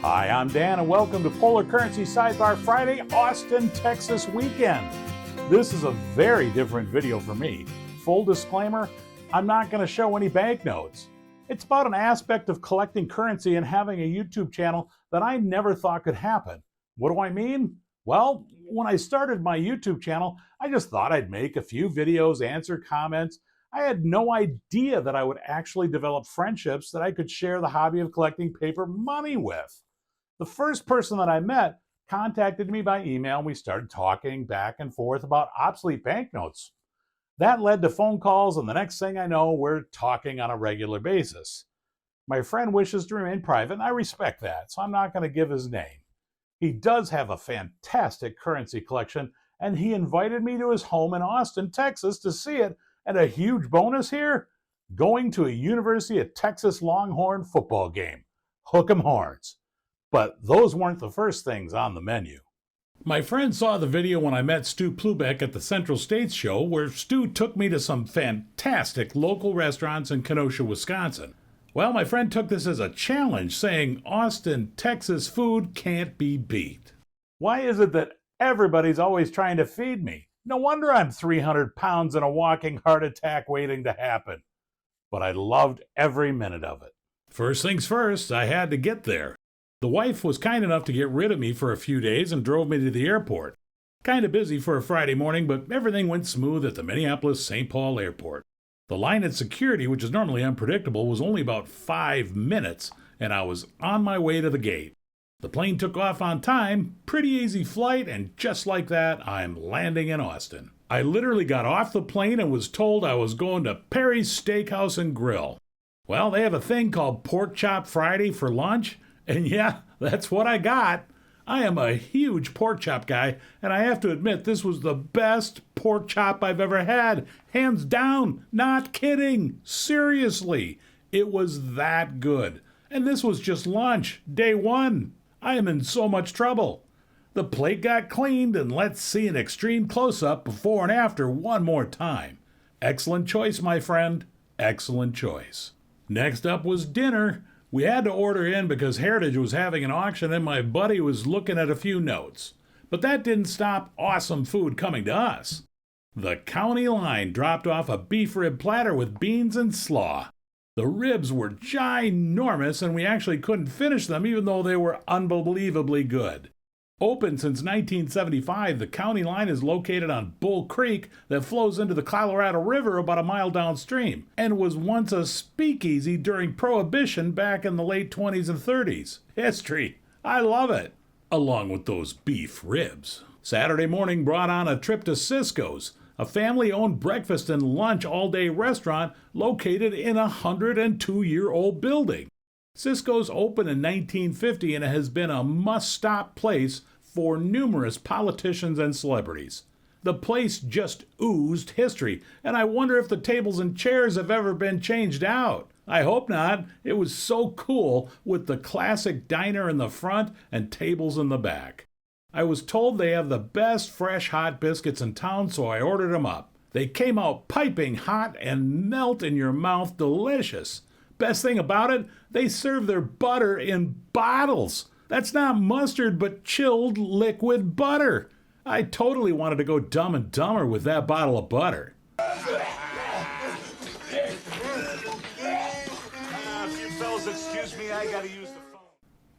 Hi, I'm Dan, and welcome to Polar Currency Sidebar Friday, Austin, Texas weekend. This is a very different video for me. Full disclaimer, I'm not going to show any banknotes. It's about an aspect of collecting currency and having a YouTube channel that I never thought could happen. What do I mean? Well, when I started my YouTube channel, I just thought I'd make a few videos, answer comments. I had no idea that I would actually develop friendships that I could share the hobby of collecting paper money with. The first person that I met contacted me by email, and we started talking back and forth about obsolete banknotes. That led to phone calls, and the next thing I know, we're talking on a regular basis. My friend wishes to remain private, and I respect that, so I'm not going to give his name. He does have a fantastic currency collection, and he invited me to his home in Austin, Texas to see it, and a huge bonus here, going to a University of Texas Longhorn football game. Hook 'em horns. But those weren't the first things on the menu. My friend saw the video when I met Stuplubak at the Central States show, where Stu took me to some fantastic local restaurants in Kenosha, Wisconsin. Well, my friend took this as a challenge, saying Austin, Texas food can't be beat. Why is it that everybody's always trying to feed me? No wonder I'm 300 pounds and a walking heart attack waiting to happen. But I loved every minute of it. First things first, I had to get there. The wife was kind enough to get rid of me for a few days and drove me to the airport. Kind of busy for a Friday morning, but everything went smooth at the Minneapolis-St. Paul airport. The line at security, which is normally unpredictable, was only about 5 minutes, and I was on my way to the gate. The plane took off on time, pretty easy flight, and just like that, I'm landing in Austin. I literally got off the plane and was told I was going to Perry's Steakhouse and Grill. Well, they have a thing called Pork Chop Friday for lunch, and yeah, that's what I got. I am a huge pork chop guy, and I have to admit this was the best pork chop I've ever had. Hands down, not kidding, seriously. It was that good. And this was just lunch, day one. I am in so much trouble. The plate got cleaned, and let's see an extreme close-up before and after one more time. Excellent choice, my friend. Excellent choice. Next up was dinner. We had to order in because Heritage was having an auction and my buddy was looking at a few notes. But that didn't stop awesome food coming to us. The county line dropped off a beef rib platter with beans and slaw. The ribs were ginormous and we actually couldn't finish them even though they were unbelievably good. Open since 1975, the county line is located on Bull Creek that flows into the Colorado River about a mile downstream and was once a speakeasy during Prohibition back in the late 20s and 30s. History. I love it. Along with those beef ribs. Saturday morning brought on a trip to Cisco's, a family-owned breakfast and lunch all-day restaurant located in a 102-year-old building. Cisco's opened in 1950 and has been a must-stop place for numerous politicians and celebrities. The place just oozed history, and I wonder if the tables and chairs have ever been changed out. I hope not. It was so cool with the classic diner in the front and tables in the back. I was told they have the best fresh hot biscuits in town, so I ordered them up. They came out piping hot and melt in your mouth delicious. Best thing about it, they serve their butter in bottles. That's not mustard, but chilled liquid butter. I totally wanted to go Dumb and Dumber with that bottle of butter. If you fellas excuse me, I gotta use the phone.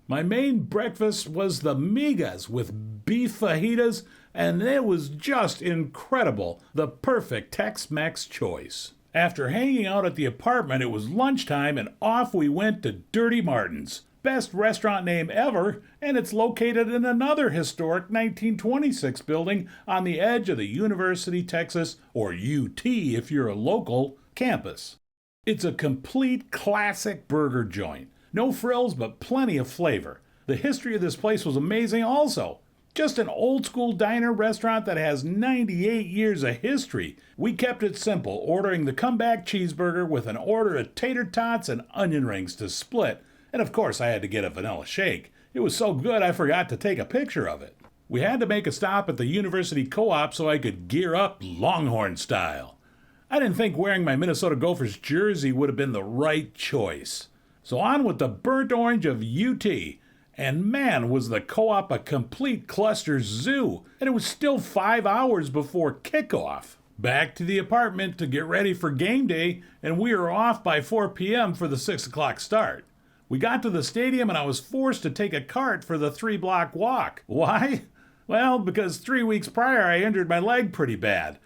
My main breakfast was the migas with beef fajitas, and it was just incredible. The perfect Tex-Mex choice. After hanging out at the apartment, it was lunchtime and off we went to Dirty Martin's. Best restaurant name ever, and it's located in another historic 1926 building on the edge of the University, Texas, or UT if you're a local, campus. It's a complete classic burger joint. No frills, but plenty of flavor. The history of this place was amazing also. Just an old-school diner restaurant that has 98 years of history. We kept it simple, ordering the comeback cheeseburger with an order of tater tots and onion rings to split. And of course, I had to get a vanilla shake. It was so good I forgot to take a picture of it. We had to make a stop at the University Co-op so I could gear up Longhorn style. I didn't think wearing my Minnesota Gophers jersey would have been the right choice. So on with the burnt orange of UT. And man, was the co-op a complete cluster zoo, and it was still 5 hours before kickoff. Back to the apartment to get ready for game day, and we were off by 4 p.m. for the 6 o'clock start. We got to the stadium and I was forced to take a cart for the 3-block walk. Why? Well, because 3 weeks prior I injured my leg pretty bad.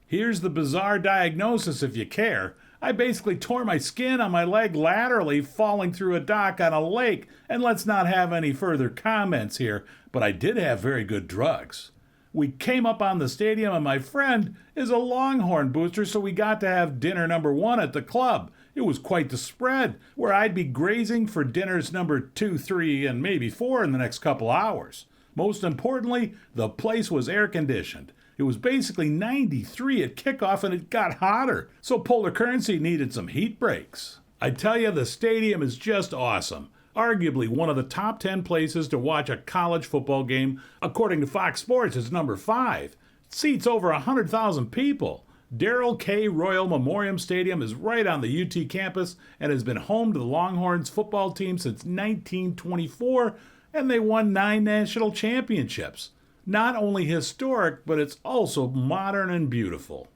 Here's the bizarre diagnosis if you care. I basically tore my skin on my leg laterally falling through a dock on a lake, and let's not have any further comments here, but I did have very good drugs. We came up on the stadium and my friend is a Longhorn booster, so we got to have dinner number 1 at the club. It was quite the spread, where I'd be grazing for dinners number 2, 3, and maybe 4 in the next couple hours. Most importantly, the place was air-conditioned. It was basically 93 at kickoff and it got hotter, so Polar Currency needed some heat breaks. I tell you, the stadium is just awesome. Arguably one of the top 10 places to watch a college football game, according to Fox Sports, is number 5. It seats over 100,000 people. Darrell K. Royal Memorial Stadium is right on the UT campus and has been home to the Longhorns football team since 1924, and they won 9 national championships. Not only historic, but it's also modern and beautiful.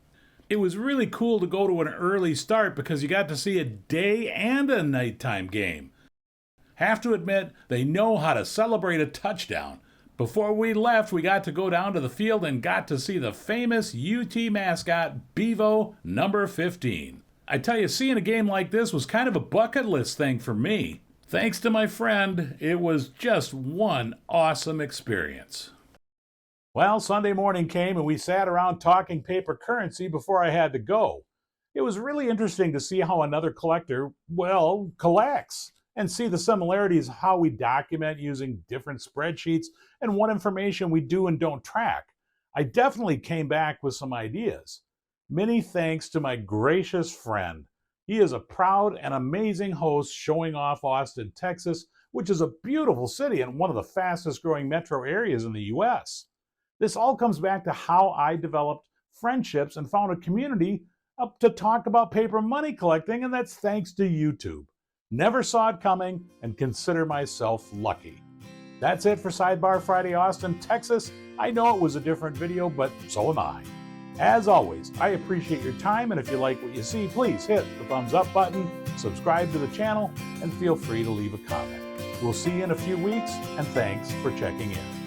It was really cool to go to an early start because you got to see a day and a nighttime game. Have to admit, they know how to celebrate a touchdown. Before we left, we got to go down to the field and got to see the famous UT mascot, Bevo, number 15. I tell you, seeing a game like this was kind of a bucket list thing for me. Thanks to my friend, it was just one awesome experience. Well, Sunday morning came and we sat around talking paper currency before I had to go. It was really interesting to see how another collector, well, collects, and see the similarities of how we document using different spreadsheets and what information we do and don't track. I definitely came back with some ideas. Many thanks to my gracious friend. He is a proud and amazing host showing off Austin, Texas, which is a beautiful city and one of the fastest growing metro areas in the U.S. This all comes back to how I developed friendships and found a community up to talk about paper money collecting, and that's thanks to YouTube. Never saw it coming and consider myself lucky. That's it for Sidebar Friday, Austin, Texas. I know it was a different video, but so am I. As always, I appreciate your time, and if you like what you see, please hit the thumbs up button, subscribe to the channel, and feel free to leave a comment. We'll see you in a few weeks, and thanks for checking in.